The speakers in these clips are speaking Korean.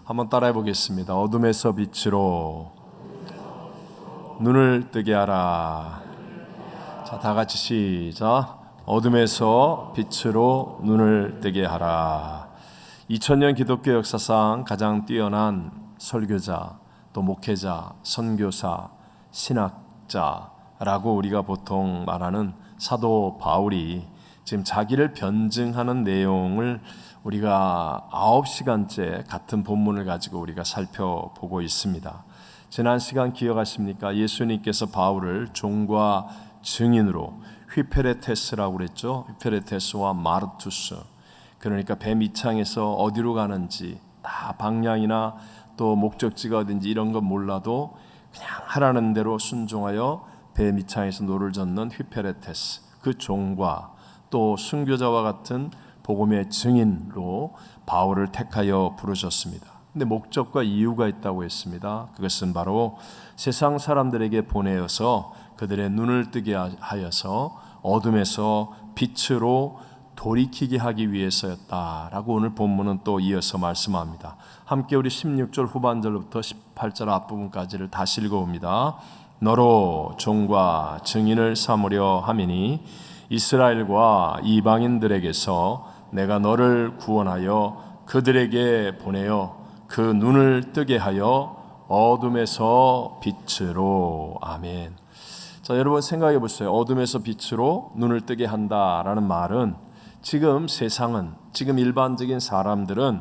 한번 따라해 보겠습니다. 어둠에서 빛으로 눈을 뜨게 하라. 자, 다 같이 시작. 어둠에서 빛으로 눈을 뜨게 하라. 2000년 기독교 역사상 가장 뛰어난 설교자, 또 목회자, 선교사, 신학자라고 우리가 보통 말하는 사도 바울이 지금 자기를 변증하는 내용을 우리가 9시간째 같은 본문을 가지고 우리가 살펴보고 있습니다. 지난 시간 기억하십니까? 예수님께서 바울을 종과 증인으로 휘페레테스라고 그랬죠. 휘페레테스와 마르투스, 그러니까 배 밑창에서 어디로 가는지 다 방향이나 또 목적지가 어딘지 이런 건 몰라도 그냥 하라는 대로 순종하여 배 밑창에서 노를 젓는 휘페레테스, 그 종과 또 순교자와 같은 복음의 증인으로 바울을 택하여 부르셨습니다. 근데 목적과 이유가 있다고 했습니다. 그것은 바로 세상 사람들에게 보내어서 그들의 눈을 뜨게 하여서 어둠에서 빛으로 돌이키게 하기 위해서였다라고 오늘 본문은 또 이어서 말씀합니다. 함께 우리 16절 후반절부터 18절 앞부분까지를 다시 읽어봅니다. 너로 종과 증인을 삼으려 함이니 이스라엘과 이방인들에게서 내가 너를 구원하여 그들에게 보내어 그 눈을 뜨게 하여 어둠에서 빛으로. 아멘. 자, 여러분 생각해 보세요. 어둠에서 빛으로 눈을 뜨게 한다라는 말은 지금 세상은, 지금 일반적인 사람들은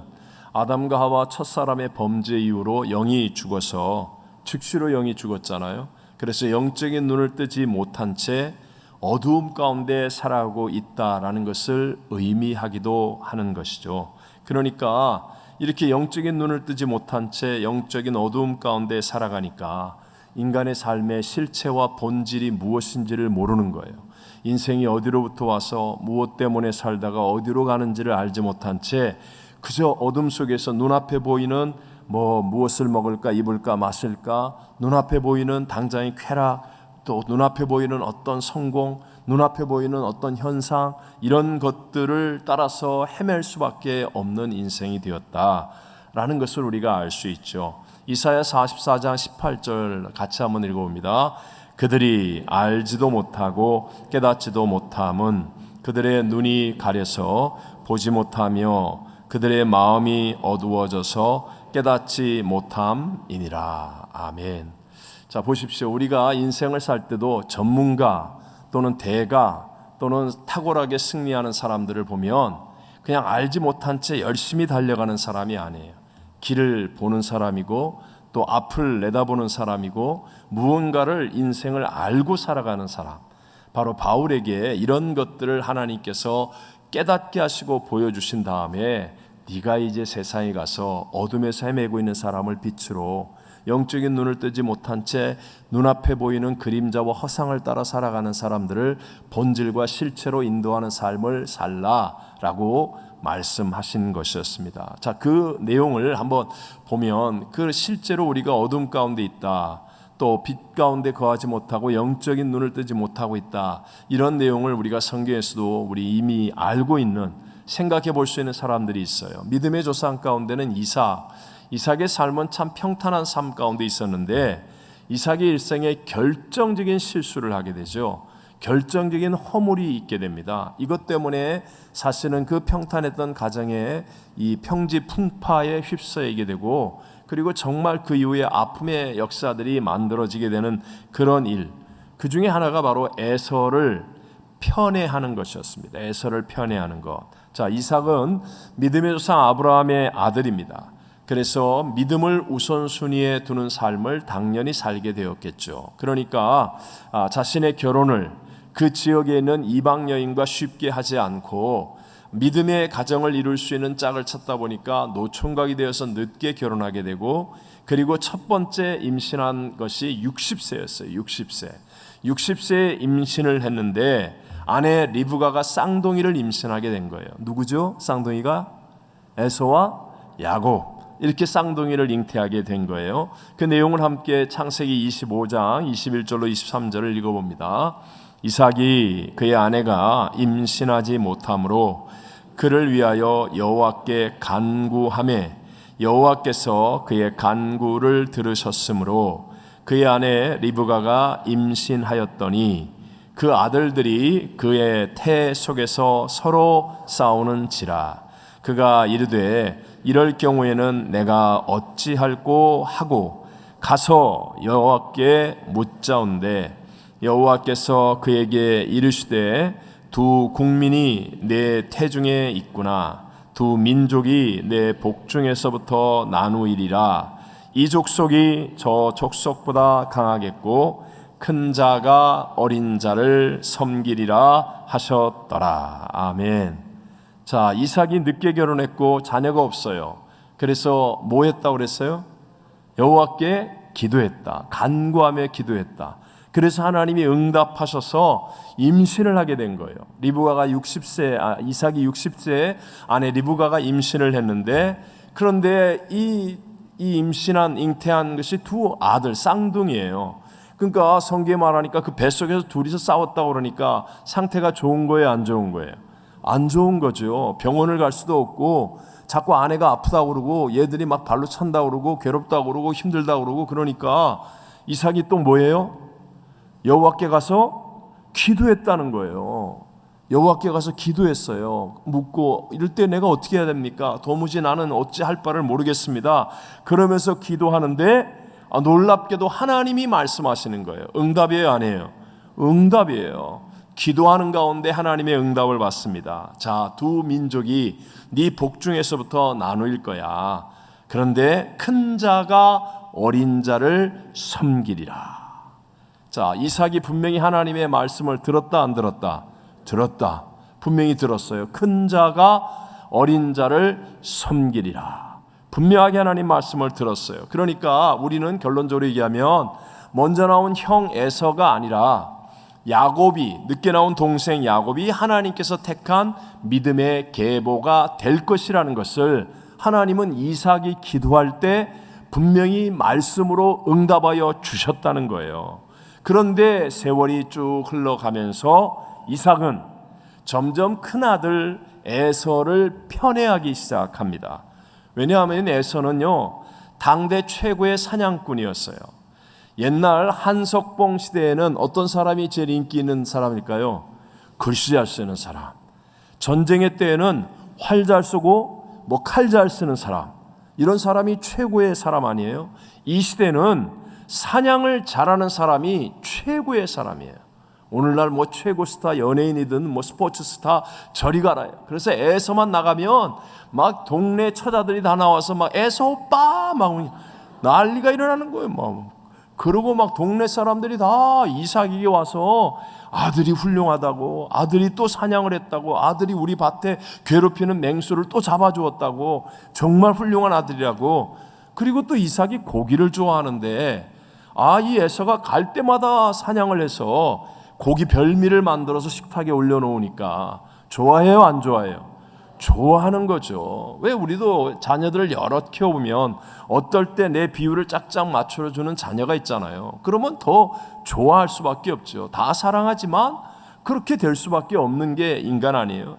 아담과 하와 첫사람의 범죄 이후로 영이 죽어서, 즉시로 영이 죽었잖아요. 그래서 영적인 눈을 뜨지 못한 채 어두움 가운데 살아가고 있다라는 것을 의미하기도 하는 것이죠. 그러니까 이렇게 영적인 눈을 뜨지 못한 채 영적인 어두움 가운데 살아가니까 인간의 삶의 실체와 본질이 무엇인지를 모르는 거예요. 인생이 어디로부터 와서 무엇 때문에 살다가 어디로 가는지를 알지 못한 채 그저 어둠 속에서 눈앞에 보이는 무엇을 먹을까 입을까 마실까, 눈앞에 보이는 당장의 쾌락, 또 눈앞에 보이는 어떤 성공, 눈앞에 보이는 어떤 현상, 이런 것들을 따라서 헤맬 수밖에 없는 인생이 되었다라는 것을 우리가 알 수 있죠. 이사야 44장 18절 같이 한번 읽어봅니다. 그들이 알지도 못하고 깨닫지도 못함은 그들의 눈이 가려서 보지 못하며 그들의 마음이 어두워져서 깨닫지 못함이니라. 아멘. 자, 보십시오. 우리가 인생을 살 때도 전문가 또는 대가 또는 탁월하게 승리하는 사람들을 보면 그냥 알지 못한 채 열심히 달려가는 사람이 아니에요. 길을 보는 사람이고 또 앞을 내다보는 사람이고 무언가를 인생을 알고 살아가는 사람. 바로 바울에게 이런 것들을 하나님께서 깨닫게 하시고 보여주신 다음에 네가 이제 세상에 가서 어둠에서 헤매고 있는 사람을 빛으로, 영적인 눈을 뜨지 못한 채 눈앞에 보이는 그림자와 허상을 따라 살아가는 사람들을 본질과 실체로 인도하는 삶을 살라라고 말씀하신 것이었습니다. 자, 그 내용을 한번 보면 그 실제로 우리가 어둠 가운데 있다, 또 빛 가운데 거하지 못하고 영적인 눈을 뜨지 못하고 있다, 이런 내용을 우리가 성경에서도 우리 이미 알고 있는, 생각해 볼 수 있는 사람들이 있어요. 믿음의 조상 가운데는 이삭의 삶은 참 평탄한 삶 가운데 있었는데 이삭의 일생에 결정적인 실수를 하게 되죠. 결정적인 허물이 있게 됩니다. 이것 때문에 사실은 그 평탄했던 가정에 이 평지 풍파에 휩싸이게 되고, 그리고 정말 그 이후에 아픔의 역사들이 만들어지게 되는 그런 일, 그 중에 하나가 바로 에서를 편애하는 것이었습니다. 에서를 편애하는 것. 자, 이삭은 믿음의 조상 아브라함의 아들입니다. 그래서 믿음을 우선순위에 두는 삶을 당연히 살게 되었겠죠. 그러니까 자신의 결혼을 그 지역에 있는 이방 여인과 쉽게 하지 않고 믿음의 가정을 이룰 수 있는 짝을 찾다 보니까 노총각이 되어서 늦게 결혼하게 되고, 그리고 첫 번째 임신한 것이 60세였어요. 60세에 임신을 했는데 아내 리브가가 쌍둥이를 임신하게 된 거예요. 누구죠? 쌍둥이가 에서와 야곱, 이렇게 쌍둥이를 잉태하게 된 거예요. 그 내용을 함께 창세기 25장 21절로 23절을 읽어봅니다. 이삭이 그의 아내가 임신하지 못함으로 그를 위하여 여호와께 간구하매 여호와께서 그의 간구를 들으셨으므로 그의 아내 리브가가 임신하였더니 그 아들들이 그의 태 속에서 서로 싸우는지라. 그가 이르되 이럴 경우에는 내가 어찌할꼬 하고 가서 여호와께 묻자온대 여호와께서 그에게 이르시되 두 국민이 내 태중에 있구나. 두 민족이 내 복중에서부터 나누이리라. 이 족속이 저 족속보다 강하겠고 큰 자가 어린 자를 섬기리라 하셨더라. 아멘. 자, 이삭이 늦게 결혼했고 자녀가 없어요. 그래서 뭐 했다고 그랬어요? 여호와께 기도했다. 간구하며 기도했다. 그래서 하나님이 응답하셔서 임신을 하게 된 거예요. 리브가가 60세, 이삭이 60세에 아내 리브가가 임신을 했는데, 그런데 이 임신한 잉태한 것이 두 아들 쌍둥이에요. 그러니까 성경에 말하니까 그 뱃속에서 둘이서 싸웠다고 그러니까 상태가 좋은 거예요, 안 좋은 거예요? 안 좋은 거죠. 병원을 갈 수도 없고 자꾸 아내가 아프다고 그러고 얘들이 막 발로 찬다고 그러고 괴롭다고 그러고 힘들다고 그러고, 그러니까 이삭이 또 뭐예요? 여호와께 가서 기도했다는 거예요. 여호와께 가서 기도했어요. 묻고 이럴 때 내가 어떻게 해야 됩니까? 도무지 나는 어찌 할 바를 모르겠습니다. 그러면서 기도하는데 놀랍게도 하나님이 말씀하시는 거예요. 응답이에요, 아니에요? 응답이에요. 기도하는 가운데 하나님의 응답을 받습니다. 자, 두 민족이 네 복중에서부터 나누일 거야. 그런데 큰 자가 어린 자를 섬기리라. 자, 이삭이 분명히 하나님의 말씀을 들었다, 안 들었다? 들었다. 분명히 들었어요. 큰 자가 어린 자를 섬기리라. 분명하게 하나님 말씀을 들었어요. 그러니까 우리는 결론적으로 얘기하면 먼저 나온 형 에서가 아니라 야곱이, 늦게 나온 동생 야곱이 하나님께서 택한 믿음의 계보가 될 것이라는 것을 하나님은 이삭이 기도할 때 분명히 말씀으로 응답하여 주셨다는 거예요. 그런데 세월이 쭉 흘러가면서 이삭은 점점 큰아들 에서를 편애하기 시작합니다. 왜냐하면 에서는요, 당대 최고의 사냥꾼이었어요. 옛날 한석봉 시대에는 어떤 사람이 제일 인기 있는 사람일까요? 글씨 잘 쓰는 사람. 전쟁의 때에는 활 잘 쏘고 칼 잘 쓰는 사람, 이런 사람이 최고의 사람 아니에요? 이 시대는 사냥을 잘하는 사람이 최고의 사람이에요. 오늘날 최고 스타, 연예인이든 스포츠 스타 저리 가라요. 그래서 에서만 나가면 막 동네 처자들이 다 나와서 에서 오빠 막 난리가 일어나는 거예요. 그러고 동네 사람들이 다 이삭에게 와서 아들이 훌륭하다고, 아들이 또 사냥을 했다고, 아들이 우리 밭에 괴롭히는 맹수를 또 잡아주었다고, 정말 훌륭한 아들이라고. 그리고 또 이삭이 고기를 좋아하는데 이 에서가 갈 때마다 사냥을 해서 고기 별미를 만들어서 식탁에 올려놓으니까 좋아해요, 안 좋아해요? 좋아하는 거죠. 왜 우리도 자녀들을 여럿 키워보면 어떨 때 내 비율을 짝짝 맞춰주는 자녀가 있잖아요. 그러면 더 좋아할 수밖에 없죠. 다 사랑하지만 그렇게 될 수밖에 없는 게 인간 아니에요.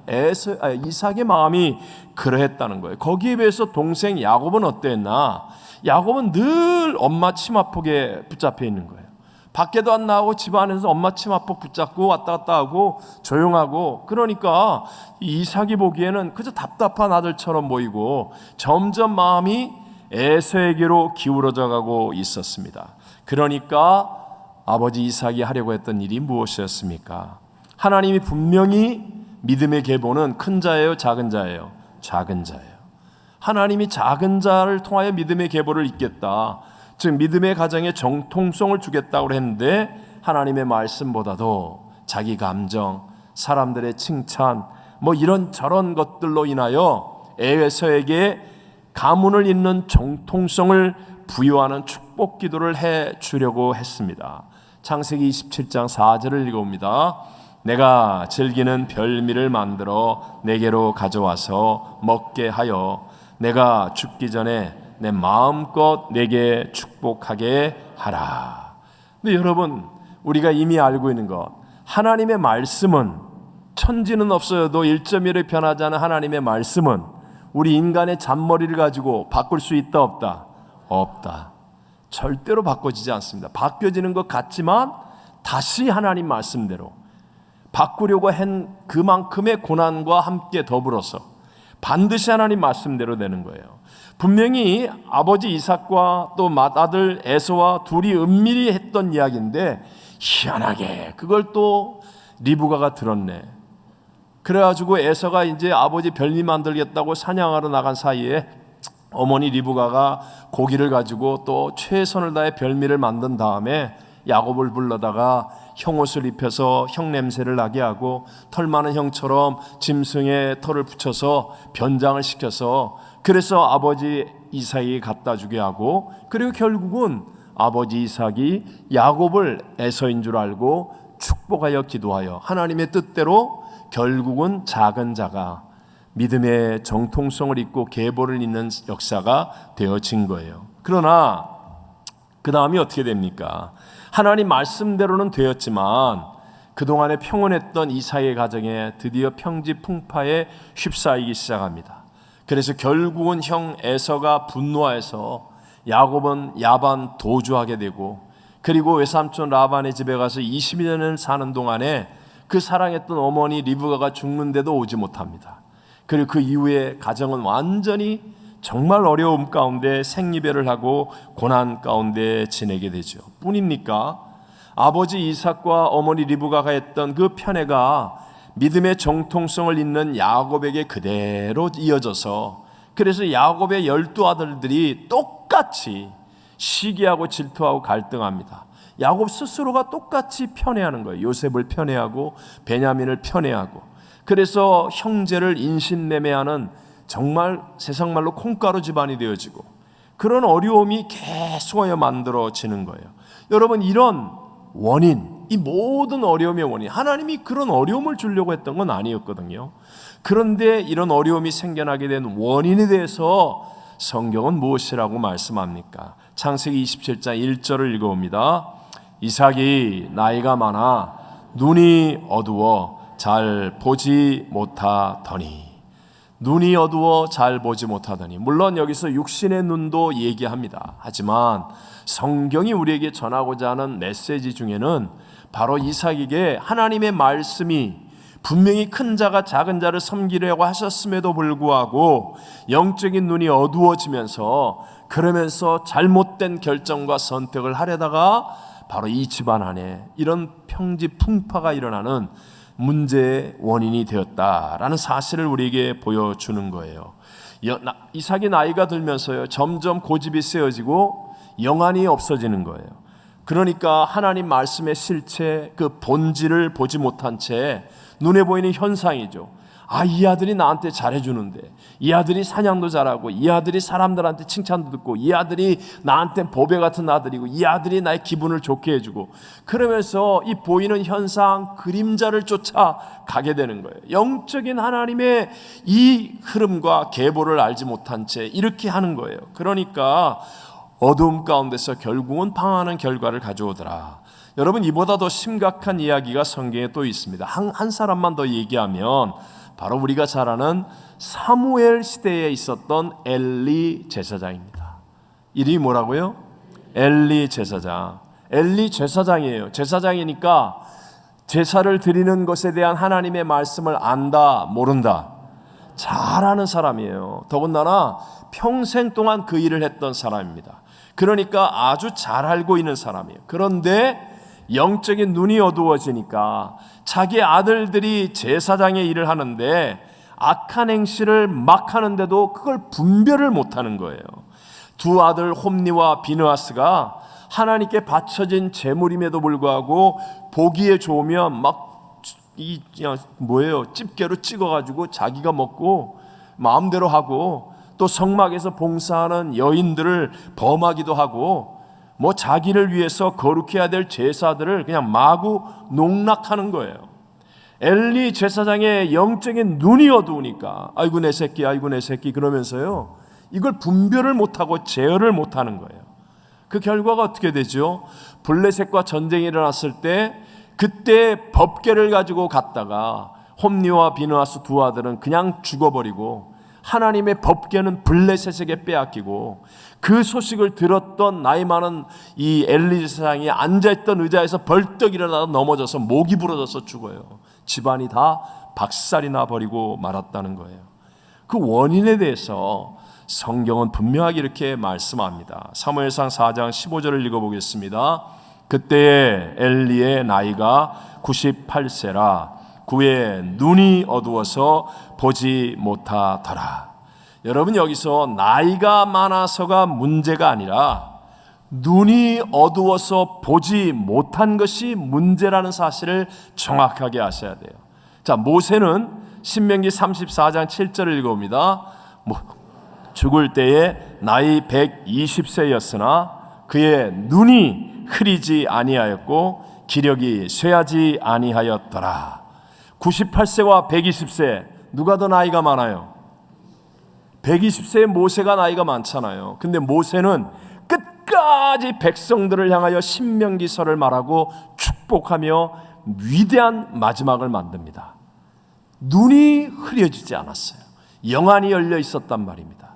이삭의 마음이 그러했다는 거예요. 거기에 비해서 동생 야곱은 어땠나? 야곱은 늘 엄마 치마폭에 붙잡혀 있는 거예요. 밖에도 안 나오고 집 안에서 엄마 치마폭 붙잡고 왔다 갔다 하고 조용하고, 그러니까 이삭이 보기에는 그저 답답한 아들처럼 보이고 점점 마음이 에서에게로 기울어져 가고 있었습니다. 그러니까 아버지 이삭이 하려고 했던 일이 무엇이었습니까? 하나님이 분명히 믿음의 계보는 큰 자예요, 작은 자예요? 작은 자예요. 하나님이 작은 자를 통하여 믿음의 계보를 잇겠다, 즉 믿음의 가정에 정통성을 주겠다고 했는데 하나님의 말씀보다도 자기 감정, 사람들의 칭찬 이런 저런 것들로 인하여 에서에게 가문을 잇는 정통성을 부여하는 축복 기도를 해 주려고 했습니다. 창세기 27장 4절을 읽어봅니다. 내가 즐기는 별미를 만들어 내게로 가져와서 먹게 하여 내가 죽기 전에 내 마음껏 내게 축복하게 하라. 근데 여러분, 우리가 이미 알고 있는 것, 하나님의 말씀은, 천지는 없어도 1.1을 변하지 않은 하나님의 말씀은 우리 인간의 잔머리를 가지고 바꿀 수 있다 없다? 없다. 절대로 바꿔지지 않습니다. 바뀌어지는 것 같지만 다시 하나님 말씀대로 바꾸려고 한 그만큼의 고난과 함께 더불어서 반드시 하나님 말씀대로 되는 거예요. 분명히 아버지 이삭과 또 맏아들 에서와 둘이 은밀히 했던 이야기인데 희한하게 그걸 또 리브가가 들었네. 그래가지고 에서가 이제 아버지 별미 만들겠다고 사냥하러 나간 사이에 어머니 리브가가 고기를 가지고 또 최선을 다해 별미를 만든 다음에 야곱을 불러다가 형옷을 입혀서 형 냄새를 나게 하고 털 많은 형처럼 짐승의 털을 붙여서 변장을 시켜서 그래서 아버지 이삭이 갖다 주게 하고 그리고 결국은 아버지 이삭이 야곱을 에서인 줄 알고 축복하여 기도하여 하나님의 뜻대로 결국은 작은 자가 믿음의 정통성을 잇고 계보를 잇는 역사가 되어진 거예요. 그러나 그 다음이 어떻게 됩니까? 하나님 말씀대로는 되었지만 그동안에 평온했던 이삭의 가정에 드디어 평지풍파에 휩싸이기 시작합니다. 그래서 결국은 형 에서가 분노해서 야곱은 야반 도주하게 되고 그리고 외삼촌 라반의 집에 가서 20년을 사는 동안에 그 사랑했던 어머니 리브가가 죽는데도 오지 못합니다. 그리고 그 이후에 가정은 완전히 정말 어려움 가운데 생이별을 하고 고난 가운데 지내게 되죠. 뿐입니까? 아버지 이삭과 어머니 리브가가 했던 그 편애가 믿음의 정통성을 잇는 야곱에게 그대로 이어져서 그래서 야곱의 12아들들이 똑같이 시기하고 질투하고 갈등합니다. 야곱 스스로가 똑같이 편애하는 거예요. 요셉을 편애하고 베냐민을 편애하고 그래서 형제를 인신매매하는 정말 세상말로 콩가루 집안이 되어지고 그런 어려움이 계속하여 만들어지는 거예요. 여러분 이런 원인, 이 모든 어려움의 원인 하나님이 그런 어려움을 주려고 했던 건 아니었거든요. 그런데 이런 어려움이 생겨나게 된 원인에 대해서 성경은 무엇이라고 말씀합니까? 창세기 27장 1절을 읽어봅니다. 이삭이 나이가 많아 눈이 어두워 잘 보지 못하더니 눈이 어두워 잘 보지 못하더니 물론 여기서 육신의 눈도 얘기합니다. 하지만 성경이 우리에게 전하고자 하는 메시지 중에는 바로 이삭에게 하나님의 말씀이 분명히 큰 자가 작은 자를 섬기려고 하셨음에도 불구하고 영적인 눈이 어두워지면서 그러면서 잘못된 결정과 선택을 하려다가 바로 이 집안 안에 이런 평지풍파가 일어나는 문제의 원인이 되었다라는 사실을 우리에게 보여주는 거예요. 이삭이 나이가 들면서요 점점 고집이 세어지고 영안이 없어지는 거예요. 그러니까 하나님 말씀의 실체 그 본질을 보지 못한 채 눈에 보이는 현상이죠. 이 아들이 나한테 잘해주는데, 이 아들이 사냥도 잘하고, 이 아들이 사람들한테 칭찬도 듣고, 이 아들이 나한테 보배 같은 아들이고, 이 아들이 나의 기분을 좋게 해주고, 그러면서 이 보이는 현상 그림자를 쫓아 가게 되는 거예요. 영적인 하나님의 이 흐름과 계보를 알지 못한 채 이렇게 하는 거예요. 그러니까 어두움 가운데서 결국은 방황하는 결과를 가져오더라. 여러분 이보다 더 심각한 이야기가 성경에 또 있습니다. 한 사람만 더 얘기하면 바로 우리가 잘 아는 사무엘 시대에 있었던 엘리 제사장입니다. 이름이 뭐라고요? 엘리 제사장. 엘리 제사장이에요. 제사장이니까 제사를 드리는 것에 대한 하나님의 말씀을 안다 모른다 잘 아는 사람이에요. 더군다나 평생 동안 그 일을 했던 사람입니다. 그러니까 아주 잘 알고 있는 사람이에요. 그런데 영적인 눈이 어두워지니까 자기 아들들이 제사장의 일을 하는데 악한 행실을 막 하는데도 그걸 분별을 못하는 거예요. 두 아들 홈니와 비느하스가 하나님께 바쳐진 제물임에도 불구하고 보기에 좋으면 막 집게로 찍어가지고 자기가 먹고 마음대로 하고 또 성막에서 봉사하는 여인들을 범하기도 하고 뭐 자기를 위해서 거룩해야 될 제사들을 그냥 마구 농락하는 거예요. 엘리 제사장의 영적인 눈이 어두우니까 아이고 내 새끼 아이고 내 새끼 그러면서요 이걸 분별을 못하고 제어를 못하는 거예요. 그 결과가 어떻게 되죠? 블레셋과 전쟁이 일어났을 때 그때 법궤를 가지고 갔다가 홈니와 비느하스 두 아들은 그냥 죽어버리고 하나님의 법궤는 블레셋에게 빼앗기고 그 소식을 들었던 나이 많은 이 엘리 제사장이 앉아있던 의자에서 벌떡 일어나서 넘어져서 목이 부러져서 죽어요. 집안이 다 박살이 나버리고 말았다는 거예요. 그 원인에 대해서 성경은 분명하게 이렇게 말씀합니다. 사무엘상 4장 15절을 읽어보겠습니다. 그때에 엘리의 나이가 98세라 그의 눈이 어두워서 보지 못하더라. 여러분, 여기서 나이가 많아서가 문제가 아니라 눈이 어두워서 보지 못한 것이 문제라는 사실을 정확하게 아셔야 돼요. 자, 모세는 신명기 34장 7절을 읽어봅니다. 죽을 때에 나이 120세였으나 그의 눈이 흐리지 아니하였고 기력이 쇠하지 아니하였더라. 98세와 120세 누가 더 나이가 많아요? 120세의 모세가 나이가 많잖아요. 근데 모세는 끝까지 백성들을 향하여 신명기서를 말하고 축복하며 위대한 마지막을 만듭니다. 눈이 흐려지지 않았어요. 영안이 열려 있었단 말입니다.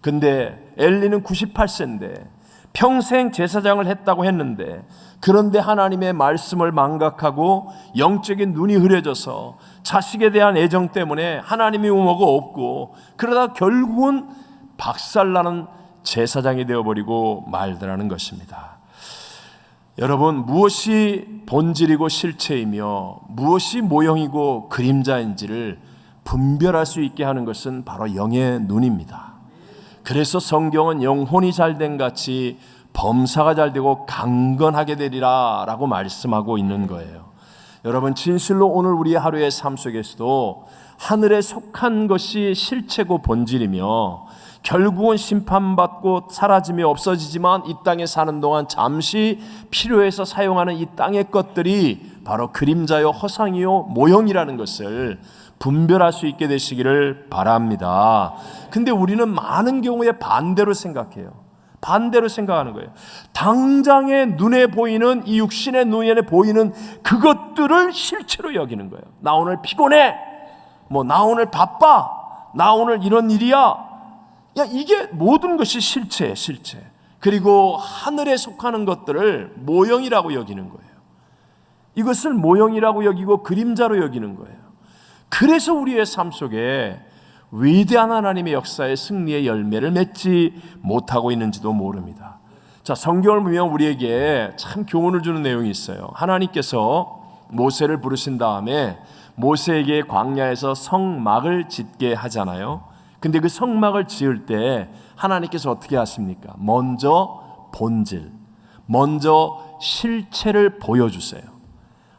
근데 엘리는 98세인데 평생 제사장을 했다고 했는데, 그런데 하나님의 말씀을 망각하고 영적인 눈이 흐려져서 자식에 대한 애정 때문에 하나님의 의무가 없고, 그러다 결국은 박살나는 제사장이 되어버리고 말더라는 것입니다. 여러분, 무엇이 본질이고 실체이며 무엇이 모형이고 그림자인지를 분별할 수 있게 하는 것은 바로 영의 눈입니다. 그래서 성경은 영혼이 잘된 같이 범사가 잘되고 강건하게 되리라 라고 말씀하고 있는 거예요. 여러분, 진실로 오늘 우리의 하루의 삶 속에서도 하늘에 속한 것이 실체고 본질이며 결국은 심판받고 사라지며 없어지지만 이 땅에 사는 동안 잠시 필요해서 사용하는 이 땅의 것들이 바로 그림자요 허상이요 모형이라는 것을 분별할 수 있게 되시기를 바랍니다. 근데 우리는 많은 경우에 반대로 생각해요. 반대로 생각하는 거예요. 당장의 눈에 보이는, 이 육신의 눈에 보이는 그것들을 실체로 여기는 거예요. 나 오늘 피곤해. 나 오늘 바빠. 나 오늘 이런 일이야. 이게 모든 것이 실체예요, 실체. 그리고 하늘에 속하는 것들을 모형이라고 여기는 거예요. 이것을 모형이라고 여기고 그림자로 여기는 거예요. 그래서 우리의 삶 속에 위대한 하나님의 역사의 승리의 열매를 맺지 못하고 있는지도 모릅니다. 자, 성경을 보면 우리에게 참 교훈을 주는 내용이 있어요. 하나님께서 모세를 부르신 다음에 모세에게 광야에서 성막을 짓게 하잖아요. 근데 그 성막을 지을 때 하나님께서 어떻게 하십니까? 먼저 본질, 먼저 실체를 보여주세요.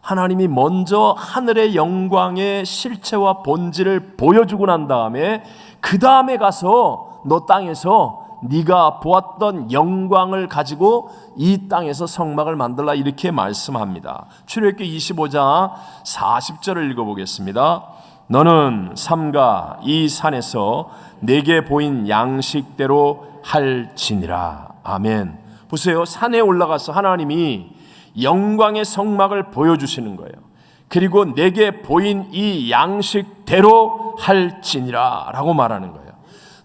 하나님이 먼저 하늘의 영광의 실체와 본질을 보여주고 난 다음에 그 다음에 가서 너 땅에서 네가 보았던 영광을 가지고 이 땅에서 성막을 만들라, 이렇게 말씀합니다. 출애굽기 25장 40절을 읽어보겠습니다. 너는 삼가 이 산에서 내게 보인 양식대로 할지니라. 아멘. 보세요. 산에 올라가서 하나님이 영광의 성막을 보여주시는 거예요. 그리고 내게 보인 이 양식대로 할지니라 라고 말하는 거예요.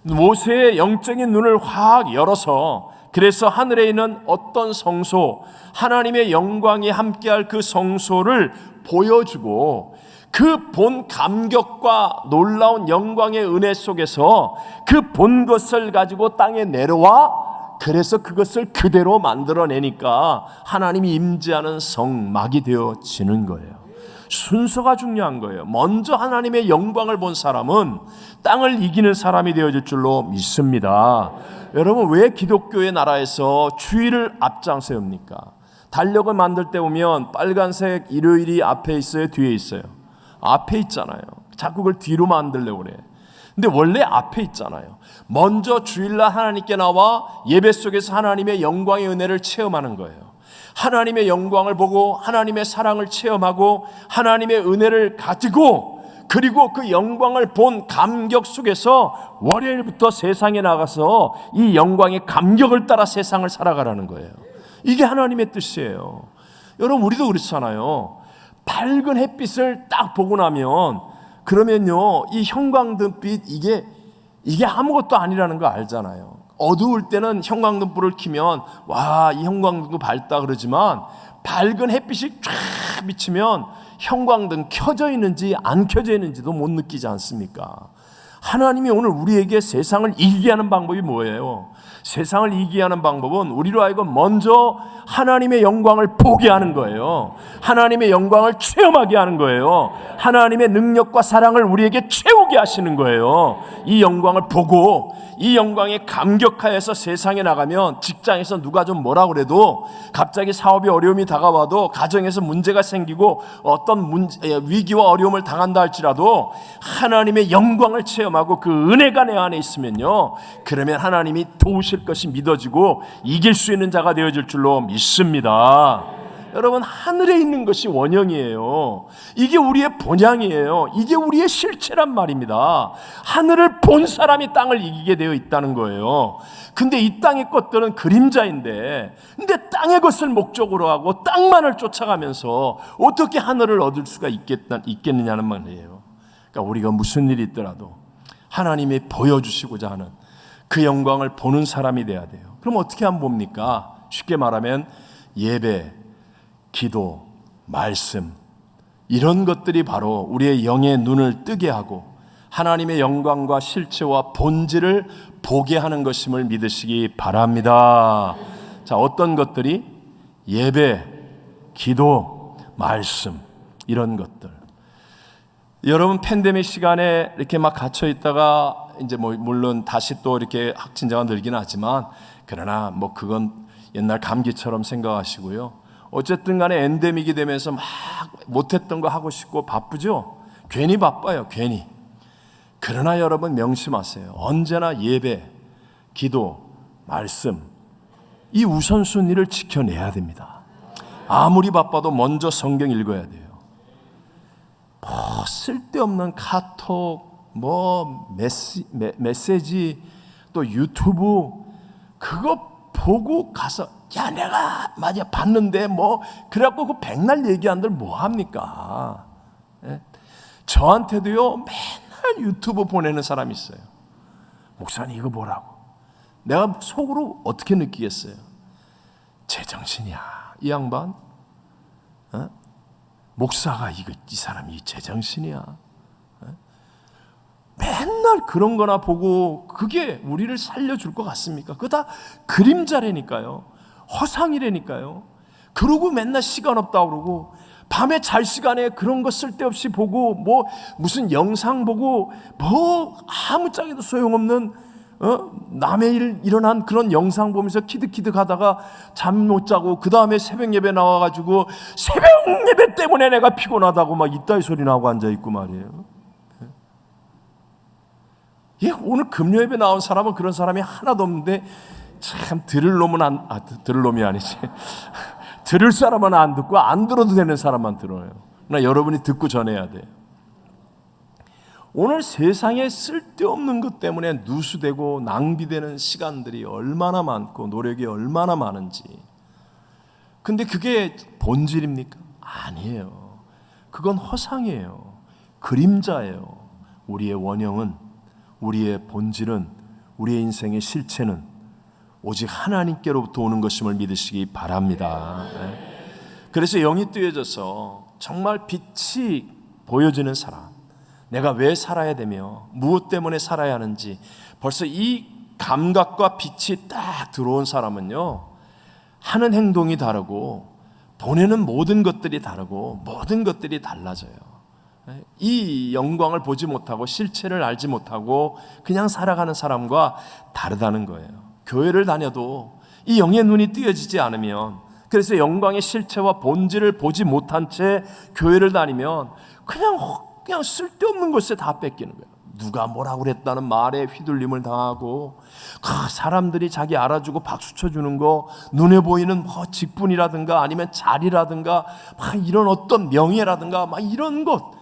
모세의 영적인 눈을 확 열어서, 그래서 하늘에 있는 어떤 성소, 하나님의 영광이 함께할 그 성소를 보여주고, 그 본 감격과 놀라운 영광의 은혜 속에서 그 본 것을 가지고 땅에 내려와, 그래서 그것을 그대로 만들어내니까 하나님이 임재하는 성막이 되어지는 거예요. 순서가 중요한 거예요. 먼저 하나님의 영광을 본 사람은 땅을 이기는 사람이 되어질 줄로 믿습니다. 여러분, 왜 기독교의 나라에서 주일을 앞장 세웁니까? 달력을 만들 때 보면 빨간색 일요일이 앞에 있어요, 뒤에 있어요? 앞에 있잖아요. 자꾸 그걸 뒤로 만들려고 그래. 근데 원래 앞에 있잖아요. 먼저 주일날 하나님께 나와 예배 속에서 하나님의 영광의 은혜를 체험하는 거예요. 하나님의 영광을 보고 하나님의 사랑을 체험하고 하나님의 은혜를 가지고, 그리고 그 영광을 본 감격 속에서 월요일부터 세상에 나가서 이 영광의 감격을 따라 세상을 살아가라는 거예요. 이게 하나님의 뜻이에요. 여러분, 우리도 그렇잖아요. 밝은 햇빛을 딱 보고 나면, 그러면요, 이 형광등빛, 이게 이게 아무것도 아니라는 거 알잖아요. 어두울 때는 형광등불을 켜면 와, 이 형광등도 밝다 그러지만 밝은 햇빛이 쫙 비치면 형광등 켜져 있는지 안 켜져 있는지도 못 느끼지 않습니까? 하나님이 오늘 우리에게 세상을 이기게 하는 방법이 뭐예요? 세상을 이기게 하는 방법은 우리로 하여금 먼저 하나님의 영광을 보게 하는 거예요. 하나님의 영광을 체험하게 하는 거예요. 하나님의 능력과 사랑을 우리에게 채우게 하시는 거예요. 이 영광을 보고 이 영광에 감격하여서 세상에 나가면 직장에서 누가 좀 뭐라 그래도, 갑자기 사업이 어려움이 다가와도, 가정에서 문제가 생기고 어떤 위기와 어려움을 당한다 할지라도 하나님의 영광을 체험하고 그 은혜가 내 안에 있으면요, 그러면 하나님이 도우실 것이 믿어지고 이길 수 있는 자가 되어질 줄로 믿습니다. 여러분, 하늘에 있는 것이 원형이에요. 이게 우리의 본향이에요. 이게 우리의 실체란 말입니다. 하늘을 본 사람이 땅을 이기게 되어 있다는 거예요. 근데 이 땅의 것들은 그림자인데, 근데 땅의 것을 목적으로 하고 땅만을 쫓아가면서 어떻게 하늘을 얻을 수가 있겠느냐는 말이에요. 그러니까 우리가 무슨 일이 있더라도 하나님이 보여주시고자 하는 그 영광을 보는 사람이 돼야 돼요. 그럼 어떻게 하면 봅니까? 쉽게 말하면 예배, 기도, 말씀, 이런 것들이 바로 우리의 영의 눈을 뜨게 하고 하나님의 영광과 실체와 본질을 보게 하는 것임을 믿으시기 바랍니다. 자, 어떤 것들이? 예배, 기도, 말씀, 이런 것들. 여러분, 팬데믹 시간에 이렇게 막 갇혀 있다가 이제 물론 다시 또 이렇게 확진자가 늘긴 하지만, 그러나 그건 옛날 감기처럼 생각하시고요. 어쨌든 간에 엔데믹이 되면서 막 못했던 거 하고 싶고 바쁘죠? 괜히 바빠요, 괜히. 그러나 여러분 명심하세요. 언제나 예배, 기도, 말씀, 이 우선순위를 지켜내야 됩니다. 아무리 바빠도 먼저 성경 읽어야 돼요. 쓸데없는 카톡, 메시지, 또 유튜브, 그거 보고 가서 야, 내가 맞아 봤는데 그래갖고 그 백날 얘기한들 뭐합니까? 예? 저한테도요, 맨날 유튜브 보내는 사람이 있어요. 목사님 이거 뭐라고? 내가 속으로 어떻게 느끼겠어요? 제정신이야 이 양반? 어? 목사가 이 사람이 제정신이야? 맨날 그런 거나 보고 그게 우리를 살려줄 것 같습니까? 그거 다 그림자라니까요. 허상이라니까요. 그러고 맨날 시간 없다고 그러고, 밤에 잘 시간에 그런 거 쓸데없이 보고, 무슨 영상 보고, 아무짝에도 소용없는 남의 일 일어난 그런 영상 보면서 키득키득 하다가 잠 못 자고, 그 다음에 새벽 예배 나와가지고 새벽 예배 때문에 내가 피곤하다고 막 이따위 소리 나고 앉아있고 말이에요. 예, 오늘 금요 예배 나온 사람은 그런 사람이 하나도 없는데, 참 들을 놈은 들을 놈이 아니지. 들을 사람은 안 듣고 안 들어도 되는 사람만 들어요. 그러나 여러분이 듣고 전해야 돼요. 오늘 세상에 쓸데없는 것 때문에 누수되고 낭비되는 시간들이 얼마나 많고 노력이 얼마나 많은지. 근데 그게 본질입니까? 아니에요. 그건 허상이에요. 그림자예요. 우리의 원형은, 우리의 본질은, 우리의 인생의 실체는 오직 하나님께로부터 오는 것임을 믿으시기 바랍니다. 그래서 영이 뜨여져서 정말 빛이 보여지는 사람, 내가 왜 살아야 되며 무엇 때문에 살아야 하는지 벌써 이 감각과 빛이 딱 들어온 사람은요, 하는 행동이 다르고 보내는 모든 것들이 다르고 모든 것들이 달라져요. 이 영광을 보지 못하고 실체를 알지 못하고 그냥 살아가는 사람과 다르다는 거예요. 교회를 다녀도 이 영의 눈이 뜨여지지 않으면, 그래서 영광의 실체와 본질을 보지 못한 채 교회를 다니면 그냥 쓸데없는 것에 다 뺏기는 거예요. 누가 뭐라고 그랬다는 말에 휘둘림을 당하고, 사람들이 자기 알아주고 박수 쳐주는 거, 눈에 보이는 직분이라든가 아니면 자리라든가 이런 어떤 명예라든가 이런 것,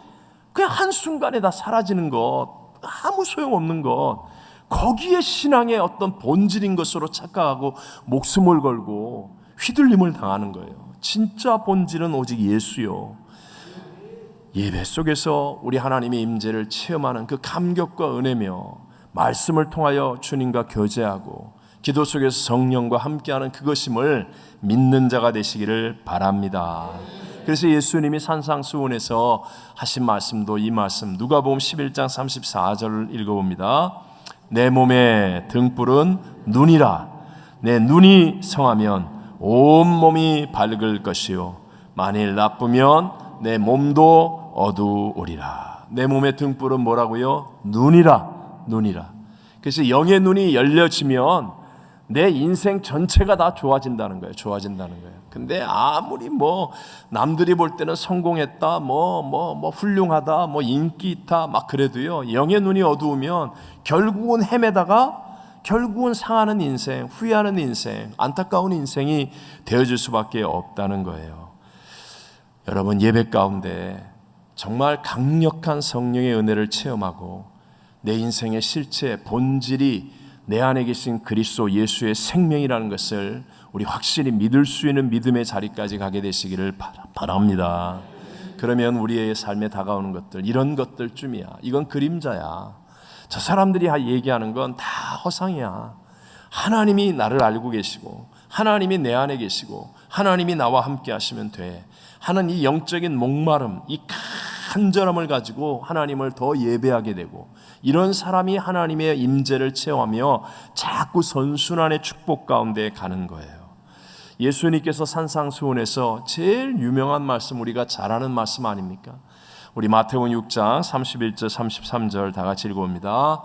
그냥 한순간에 다 사라지는 것, 아무 소용없는 것, 거기에 신앙의 어떤 본질인 것으로 착각하고 목숨을 걸고 휘둘림을 당하는 거예요. 진짜 본질은 오직 예수요. 예배 속에서 우리 하나님의 임재를 체험하는 그 감격과 은혜며 말씀을 통하여 주님과 교제하고 기도 속에서 성령과 함께하는 그것임을 믿는 자가 되시기를 바랍니다. 그래서 예수님이 산상수훈에서 하신 말씀도 이 말씀 누가복음 11장 34절을 읽어봅니다. 내 몸의 등불은 눈이라. 내 눈이 성하면 온몸이 밝을 것이요 만일 나쁘면 내 몸도 어두우리라. 내 몸의 등불은 뭐라고요? 눈이라. 그래서 영의 눈이 열려지면 내 인생 전체가 다 좋아진다는 거예요. 근데 아무리 남들이 볼 때는 성공했다, 훌륭하다, 인기 있다 막 그래도요, 영의 눈이 어두우면 결국은 헤매다가 결국은 상하는 인생, 후회하는 인생, 안타까운 인생이 되어질 수밖에 없다는 거예요. 여러분, 예배 가운데 정말 강력한 성령의 은혜를 체험하고 내 인생의 실체, 본질이 내 안에 계신 그리스도 예수의 생명이라는 것을 우리 확실히 믿을 수 있는 믿음의 자리까지 가게 되시기를 바랍니다. 그러면 우리의 삶에 다가오는 것들, 이런 것들쯤이야. 이건 그림자야. 저 사람들이 얘기하는 건 다 허상이야. 하나님이 나를 알고 계시고 하나님이 내 안에 계시고 하나님이 나와 함께 하시면 돼 하는 이 영적인 목마름, 이 간절함을 가지고 하나님을 더 예배하게 되고, 이런 사람이 하나님의 임재를 체험하며 자꾸 선순환의 축복 가운데 가는 거예요. 예수님께서 산상수훈에서 제일 유명한 말씀, 우리가 잘 아는 말씀 아닙니까? 우리 마태복음 6장 31절 33절 다 같이 읽어봅니다.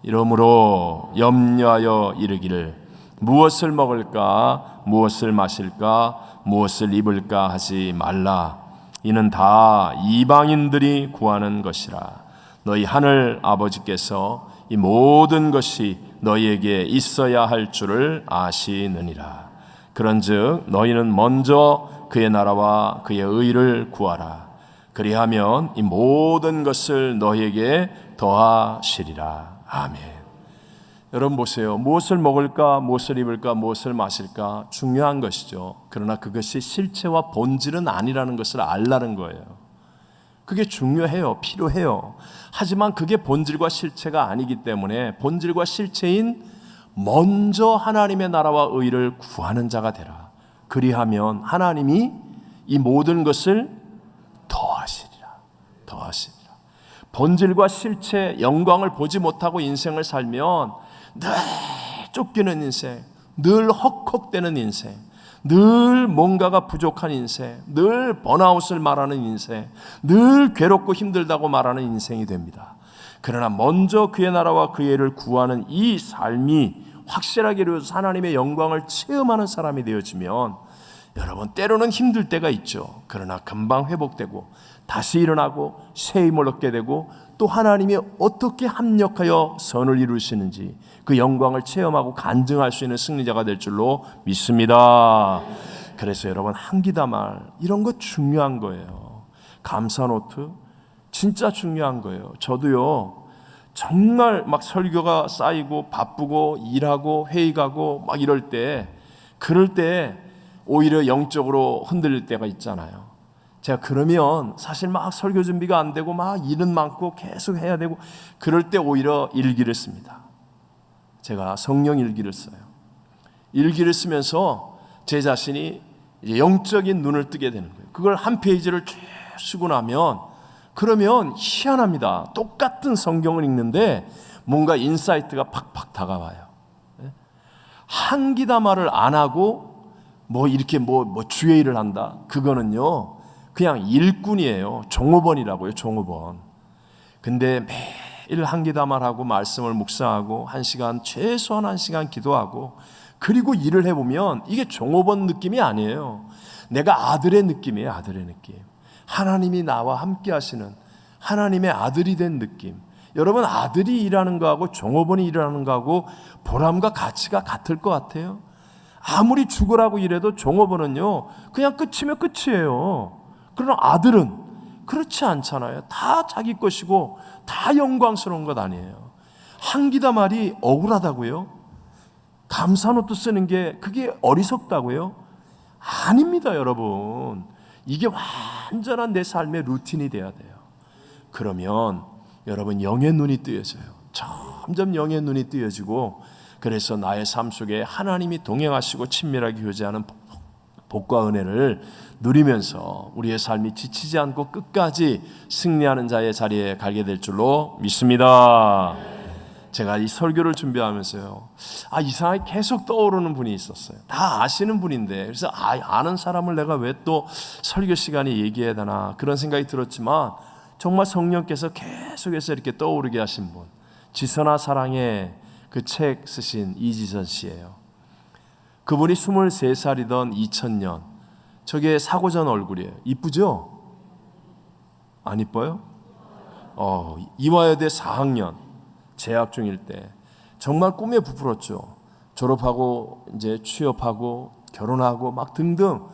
이러므로 염려하여 이르기를 무엇을 먹을까 무엇을 마실까 무엇을 입을까 하지 말라. 이는 다 이방인들이 구하는 것이라. 너희 하늘 아버지께서 이 모든 것이 너희에게 있어야 할 줄을 아시느니라. 그런즉 너희는 먼저 그의 나라와 그의 의를 구하라. 그리하면 이 모든 것을 너희에게 더하시리라. 아멘. 여러분 보세요. 무엇을 먹을까, 무엇을 입을까, 무엇을 마실까 중요한 것이죠. 그러나 그것이 실체와 본질은 아니라는 것을 알라는 거예요. 그게 중요해요. 필요해요. 하지만 그게 본질과 실체가 아니기 때문에 본질과 실체인 먼저 하나님의 나라와 의를 구하는 자가 되라. 그리하면 하나님이 이 모든 것을 더하시리라. 본질과 실체, 영광을 보지 못하고 인생을 살면 늘 쫓기는 인생, 늘 헉헉대는 인생, 늘 뭔가가 부족한 인생, 늘 번아웃을 말하는 인생, 늘 괴롭고 힘들다고 말하는 인생이 됩니다. 그러나 먼저 그의 나라와 그의 의를 구하는 이 삶이 확실하게 이루어져서 하나님의 영광을 체험하는 사람이 되어지면, 여러분 때로는 힘들 때가 있죠. 그러나 금방 회복되고 다시 일어나고 새 힘을 얻게 되고, 또 하나님이 어떻게 합력하여 선을 이루시는지 그 영광을 체험하고 간증할 수 있는 승리자가 될 줄로 믿습니다. 그래서 여러분, 한기다말 이런 거 중요한 거예요. 감사노트 진짜 중요한 거예요. 저도요, 정말 막 설교가 쌓이고 바쁘고 일하고 회의 가고 막 이럴 때, 그럴 때 오히려 영적으로 흔들릴 때가 있잖아요. 제가 그러면 사실 막 설교 준비가 안 되고 막 일은 많고 계속 해야 되고, 그럴 때 오히려 일기를 씁니다. 제가 성령 일기를 써요. 일기를 쓰면서 제 자신이 이제 영적인 눈을 뜨게 되는 거예요. 그걸 한 페이지를 쭉 쓰고 나면, 그러면 희한합니다. 똑같은 성경을 읽는데 뭔가 인사이트가 팍팍 다가와요. 한기다말을 안 하고 이렇게 주의 일을 한다, 그거는요 그냥 일꾼이에요. 종업원이라고요, 종업원. 근데 매일 한기다말하고 말씀을 묵상하고 1시간, 최소한 1시간 기도하고 그리고 일을 해보면 이게 종업원 느낌이 아니에요. 내가 아들의 느낌이에요. 아들의 느낌. 하나님이 나와 함께 하시는 하나님의 아들이 된 느낌. 여러분, 아들이 일하는 거하고 종업원이 일하는 거하고 보람과 가치가 같을 것 같아요? 아무리 죽으라고 일해도 종업원은요 그냥 끝이면 끝이에요. 그러나 아들은 그렇지 않잖아요. 다 자기 것이고 다 영광스러운 것 아니에요. 한기다말이 억울하다고요? 감사노트 쓰는 게 그게 어리석다고요? 아닙니다, 여러분. 이게 완전한 내 삶의 루틴이 돼야 돼요. 그러면 여러분, 영의 눈이 뜨여져요. 점점 영의 눈이 뜨여지고, 그래서 나의 삶 속에 하나님이 동행하시고 친밀하게 교제하는 복과 은혜를 누리면서 우리의 삶이 지치지 않고 끝까지 승리하는 자의 자리에 가게 될 줄로 믿습니다. 제가 이 설교를 준비하면서요, 이상하게 계속 떠오르는 분이 있었어요. 다 아시는 분인데, 그래서 아는 사람을 내가 왜 또 설교 시간에 얘기해야 되나 그런 생각이 들었지만, 정말 성령께서 계속해서 이렇게 떠오르게 하신 분, 지선아 사랑의 그 책 쓰신 이지선 씨예요. 그분이 23살이던 2000년, 저게 사고 전 얼굴이에요. 이쁘죠? 안 이뻐요? 이화여대 4학년 재학 중일 때 정말 꿈에 부풀었죠. 졸업하고 이제 취업하고 결혼하고 막 등등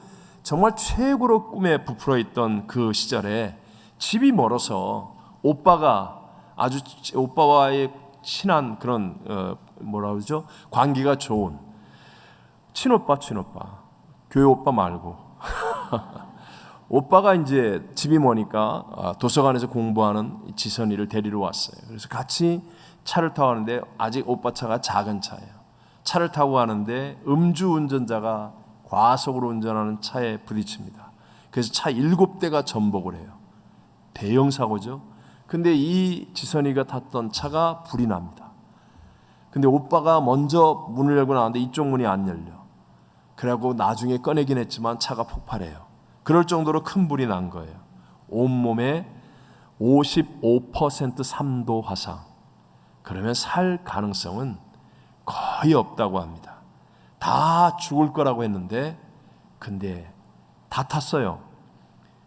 정말 최고로 꿈에 부풀어 있던 그 시절에 집이 멀어서 오빠와의 친한 그런 뭐라 그러죠? 관계가 좋은 친오빠 교회 오빠 말고 오빠가 이제 집이 머니까 도서관에서 공부하는 지선이를 데리러 왔어요. 그래서 같이 차를 타고 가는데, 아직 오빠 차가 작은 차예요. 차를 타고 가는데 음주운전자가 과속으로 운전하는 차에 부딪힙니다. 그래서 차 7대가 전복을 해요. 대형 사고죠. 근데 이 지선이가 탔던 차가 불이 납니다. 근데 오빠가 먼저 문을 열고 나왔는데 이쪽 문이 안 열려. 그래갖고 나중에 꺼내긴 했지만 차가 폭발해요. 그럴 정도로 큰 불이 난 거예요. 온몸에 55% 3도 화상. 그러면 살 가능성은 거의 없다고 합니다. 다 죽을 거라고 했는데, 근데 다 탔어요.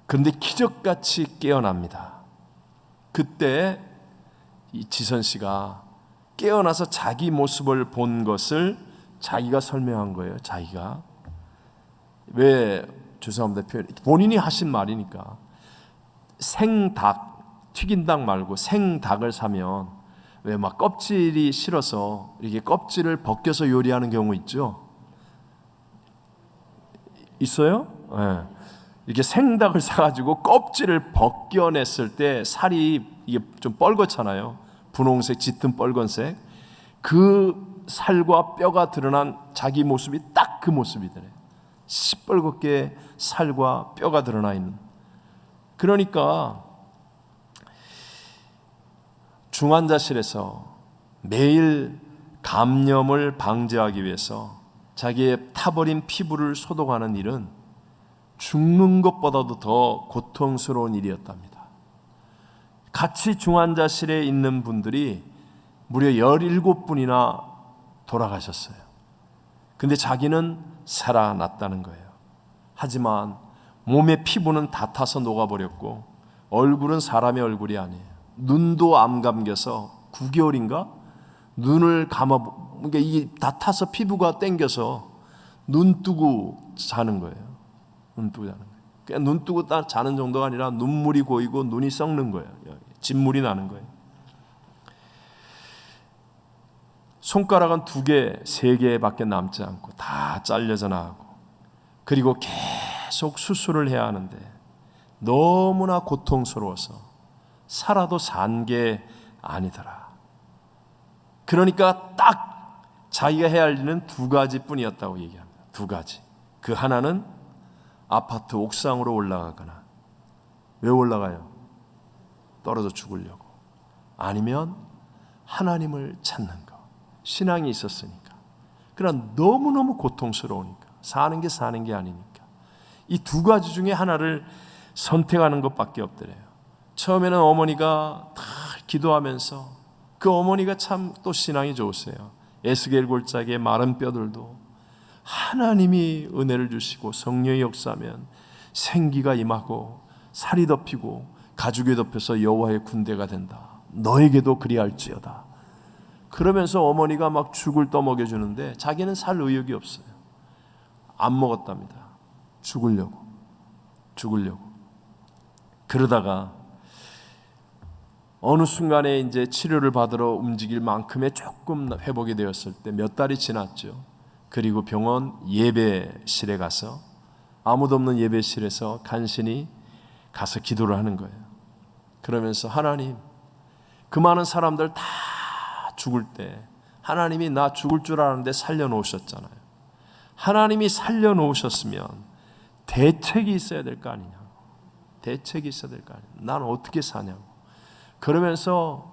그런데 기적같이 깨어납니다. 그때 이 지선 씨가 깨어나서 자기 모습을 본 것을 자기가 설명한 거예요. 자기가 왜, 죄송합니다, 표현, 본인이 하신 말이니까, 생닭, 튀긴 닭 말고 생닭을 사면 왜 막 껍질이 싫어서 이렇게 껍질을 벗겨서 요리하는 경우 있죠? 있어요? 네. 이렇게 생닭을 사가지고 껍질을 벗겨냈을 때 살이 이게 좀 뻘겋잖아요. 분홍색, 짙은 빨간색. 그 살과 뼈가 드러난 자기 모습이 딱 그 모습이더래요. 시뻘겋게 살과 뼈가 드러나 있는. 그러니까 중환자실에서 매일 감염을 방지하기 위해서 자기의 타버린 피부를 소독하는 일은 죽는 것보다도 더 고통스러운 일이었답니다. 같이 중환자실에 있는 분들이 무려 17분이나 돌아가셨어요. 근데 자기는 살아났다는 거예요. 하지만 몸의 피부는 다 타서 녹아버렸고, 얼굴은 사람의 얼굴이 아니에요. 눈도 암 감겨서 9개월인가 눈을 그러니까 이게 다 타서 피부가 땡겨서 눈 뜨고 자는 거예요. 눈 뜨고 자는 거예요. 그냥 눈 뜨고 딱 자는 정도가 아니라 눈물이 고이고 눈이 썩는 거예요. 진물이 나는 거예요. 손가락은 2개, 3개밖에 남지 않고 다 잘려져 나가고, 그리고 계속 수술을 해야 하는데 너무나 고통스러워서 살아도 산 게 아니더라. 그러니까 딱 자기가 해야 할 일은 2가지뿐이었다고 얘기합니다. 2가지. 그 하나는 아파트 옥상으로 올라가거나. 왜 올라가요? 떨어져 죽으려고. 아니면 하나님을 찾는 거. 신앙이 있었으니까. 그러나 너무너무 고통스러우니까. 사는 게 아니니까. 이 2가지 중에 하나를 선택하는 것밖에 없더래요. 처음에는 어머니가 다 기도하면서, 그 어머니가 참 또 신앙이 좋으세요. 에스겔 골짜기의 마른 뼈들도 하나님이 은혜를 주시고 성령의 역사면 생기가 임하고 살이 덮이고 가죽이 덮여서 여호와의 군대가 된다. 너에게도 그리할지어다. 그러면서 어머니가 막 죽을 떠먹여주는데 자기는 살 의욕이 없어요. 안 먹었답니다. 죽으려고. 그러다가 어느 순간에 이제 치료를 받으러 움직일 만큼의 조금 회복이 되었을 때 몇 달이 지났죠. 그리고 병원 예배실에 가서, 아무도 없는 예배실에서 간신히 가서 기도를 하는 거예요. 그러면서 하나님, 그 많은 사람들 다 죽을 때 하나님이 나 죽을 줄 알았는데 살려놓으셨잖아요. 하나님이 살려놓으셨으면 대책이 있어야 될 거 아니냐고. 대책이 있어야 될 거 아니냐고. 난 어떻게 사냐고. 그러면서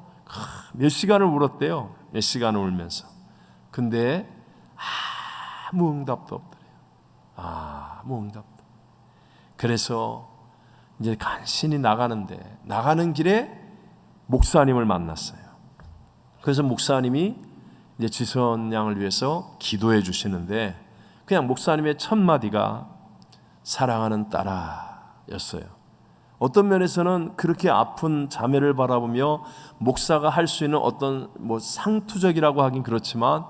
몇 시간을 울었대요. 몇 시간을 울면서. 근데 아무 응답도 없더래요. 아무 응답도. 그래서 이제 간신히 나가는데 나가는 길에 목사님을 만났어요. 그래서 목사님이 이제 지선 양을 위해서 기도해 주시는데 그냥 목사님의 첫 마디가 사랑하는 딸아였어요. 어떤 면에서는 그렇게 아픈 자매를 바라보며 목사가 할 수 있는 어떤 상투적이라고 하긴 그렇지만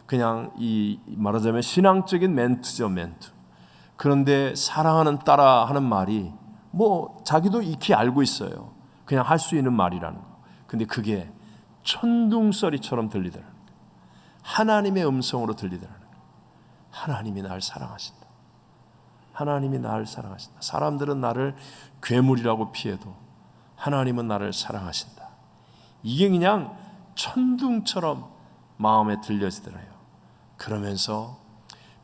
그냥 이 말하자면 신앙적인 멘트죠, 멘트. 그런데 사랑하는 딸아 하는 말이 자기도 익히 알고 있어요. 그냥 할 수 있는 말이라는 거. 근데 그게 천둥소리처럼 들리더라고요. 하나님의 음성으로 들리더라고요. 하나님이 나를 사랑하신다. 하나님이 나를 사랑하신다. 사람들은 나를 괴물이라고 피해도 하나님은 나를 사랑하신다. 이게 그냥 천둥처럼 마음에 들려지더래요. 그러면서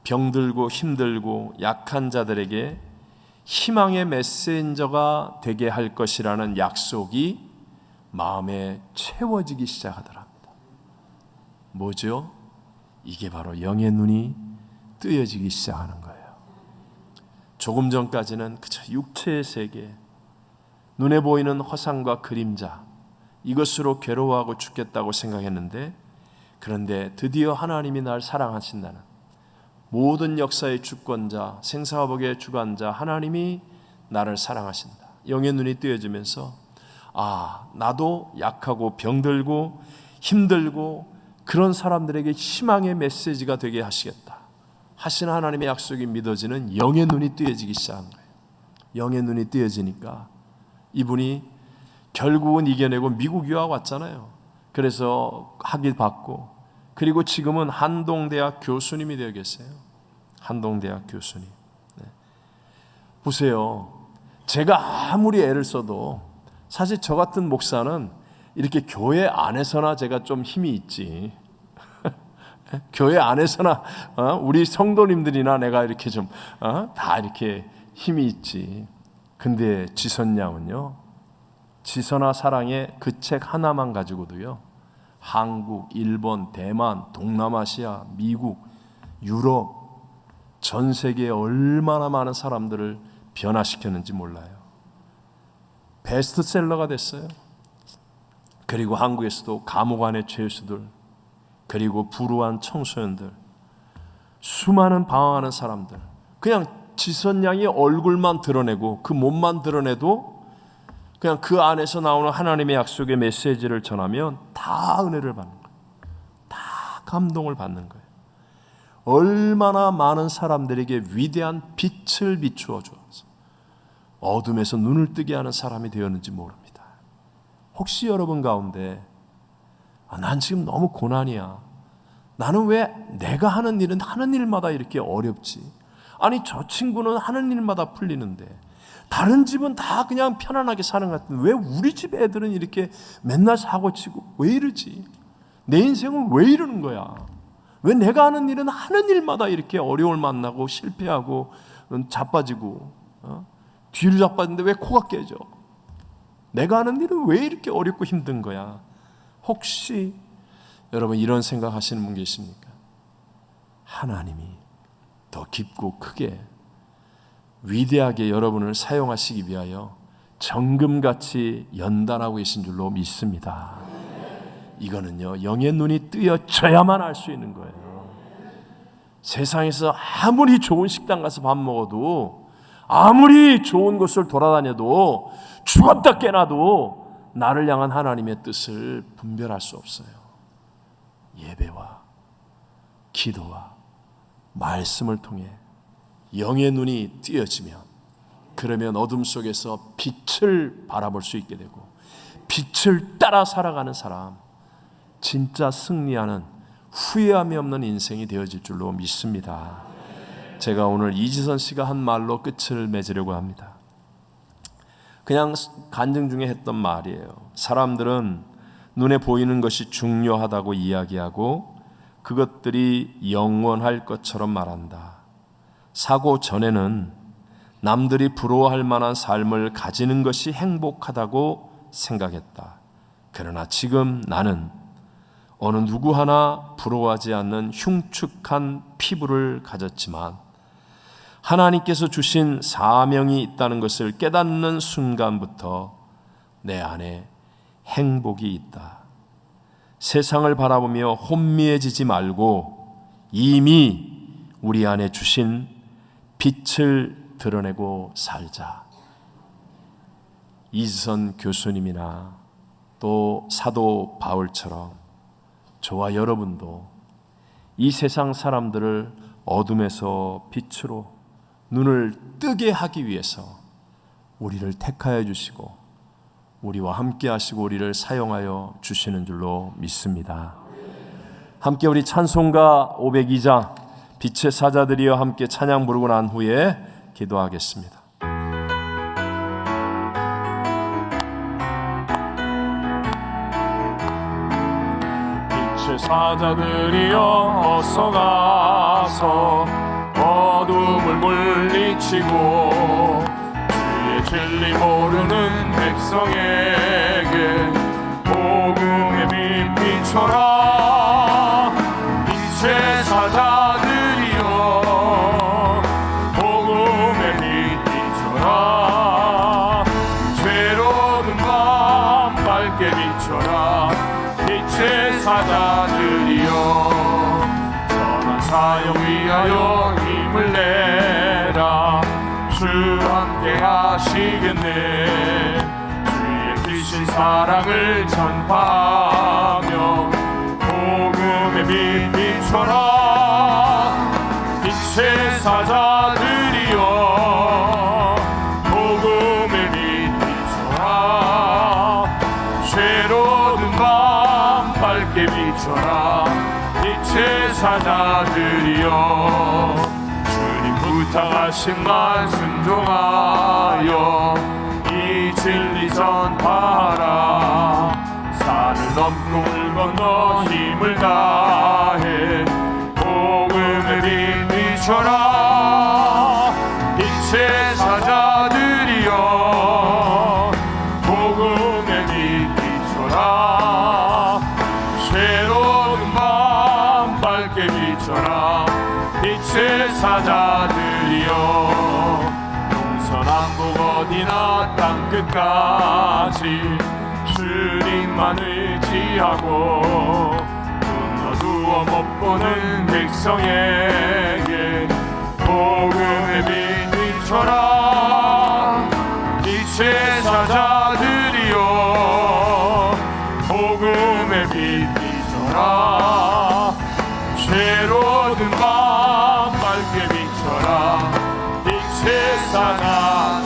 병들고 힘들고 약한 자들에게 희망의 메신저가 되게 할 것이라는 약속이 마음에 채워지기 시작하더랍니다. 뭐죠? 이게 바로 영의 눈이 뜨여지기 시작하는 거예요. 조금 전까지는 그저 육체의 세계, 눈에 보이는 허상과 그림자, 이것으로 괴로워하고 죽겠다고 생각했는데, 그런데 드디어 하나님이 날 사랑하신다는 모든 역사의 주권자, 생사와 복의 주관자 하나님이 나를 사랑하신다. 영의 눈이 뜨여지면서 나도 약하고 병들고 힘들고 그런 사람들에게 희망의 메시지가 되게 하시겠다 하시는 하나님의 약속이 믿어지는 영의 눈이 뜨여지기 시작한 거예요. 영의 눈이 뜨여지니까 이분이 결국은 이겨내고 미국 유학 왔잖아요. 그래서 학위 받고 그리고 지금은 한동대학 교수님이 되어 계세요. 한동대학 교수님. 네. 보세요. 제가 아무리 애를 써도 사실 저 같은 목사는 이렇게 교회 안에서나 제가 좀 힘이 있지. 교회 안에서나 우리 성도님들이나 내가 이렇게 좀 다 이렇게 힘이 있지. 근데 지선양은요, 지선아 사랑의 그 책 하나만 가지고도요, 한국, 일본, 대만, 동남아시아, 미국, 유럽, 전 세계에 얼마나 많은 사람들을 변화시켰는지 몰라요. 베스트셀러가 됐어요. 그리고 한국에서도 감옥 안의 죄수들, 그리고 불우한 청소년들, 수많은 방황하는 사람들, 그냥 지선양이 얼굴만 드러내고 그 몸만 드러내도 그냥 그 안에서 나오는 하나님의 약속의 메시지를 전하면 다 은혜를 받는 거예요. 다 감동을 받는 거예요. 얼마나 많은 사람들에게 위대한 빛을 비추어 주어서 어둠에서 눈을 뜨게 하는 사람이 되었는지 모릅니다. 혹시 여러분 가운데 난 지금 너무 고난이야. 나는 왜 내가 하는 일은 하는 일마다 이렇게 어렵지? 아니 저 친구는 하는 일마다 풀리는데 다른 집은 다 그냥 편안하게 사는 것 같은데 왜 우리 집 애들은 이렇게 맨날 사고치고 왜 이러지? 내 인생은 왜 이러는 거야? 왜 내가 하는 일은 하는 일마다 이렇게 어려움을 만나고 실패하고 자빠지고 뒤로 자빠지는데 왜 코가 깨져? 내가 하는 일은 왜 이렇게 어렵고 힘든 거야? 혹시 여러분 이런 생각하시는 분 계십니까? 하나님이 더 깊고 크게 위대하게 여러분을 사용하시기 위하여 정금같이 연단하고 계신 줄로 믿습니다. 이거는요, 영의 눈이 뜨여져야만 알 수 있는 거예요. 세상에서 아무리 좋은 식당 가서 밥 먹어도, 아무리 좋은 곳을 돌아다녀도, 죽었다 깨나도 나를 향한 하나님의 뜻을 분별할 수 없어요. 예배와 기도와 말씀을 통해 영의 눈이 뜨여지면, 그러면 어둠 속에서 빛을 바라볼 수 있게 되고 빛을 따라 살아가는 사람, 진짜 승리하는 후회함이 없는 인생이 되어질 줄로 믿습니다. 제가 오늘 이지선 씨가 한 말로 끝을 맺으려고 합니다. 그냥 간증 중에 했던 말이에요. 사람들은 눈에 보이는 것이 중요하다고 이야기하고 그것들이 영원할 것처럼 말한다. 사고 전에는 남들이 부러워할 만한 삶을 가지는 것이 행복하다고 생각했다. 그러나 지금 나는 어느 누구 하나 부러워하지 않는 흉측한 피부를 가졌지만 하나님께서 주신 사명이 있다는 것을 깨닫는 순간부터 내 안에 행복이 있다. 세상을 바라보며 혼미해지지 말고 이미 우리 안에 주신 빛을 드러내고 살자. 이지선 교수님이나 또 사도 바울처럼 저와 여러분도 이 세상 사람들을 어둠에서 빛으로 눈을 뜨게 하기 위해서 우리를 택하여 주시고 우리와 함께 하시고 우리를 사용하여 주시는 줄로 믿습니다. 함께 우리 찬송가 502장 빛의 사자들이여 함께 찬양 부르고 난 후에 기도하겠습니다. 빛의 사자들이여 어서 가서 어둠을 물리치고 주의 진리 모르는 백성에게 복음의 빛 비춰라. 빛의 사자들이여 복음의 빛 비춰라. 죄로운 밤 밝게 비춰라. 빛의 사자들이여 선한 사역 위하여 힘을 내라. 주 함께 하시겠네. 주의 크신 사랑을 전파하며 복음의 빛 비춰라. 빛의 사자들이여 복음의 빛 비춰라. 죄로운 밤 밝게 비춰라. 빛의 사자들이여 부탁하신 말 순종하여 이 진리 전파하라. 산을 넘고 물 건너 힘을 다해 복음의 빛 비춰라. 빛의 사자들이여 복음의 빛 비춰라. 새로운 밤 밝게 비춰라. 빛의 사자들이여 동서남북 어디나 땅끝까지 주님만 의지하고 눈 어두워 못 보는 백성에게 복음의 빛 비춰라. 빛의 사자들이여 복음의 빛 비춰라. 죄로운 밤 밝게 비춰라. 빛의 사자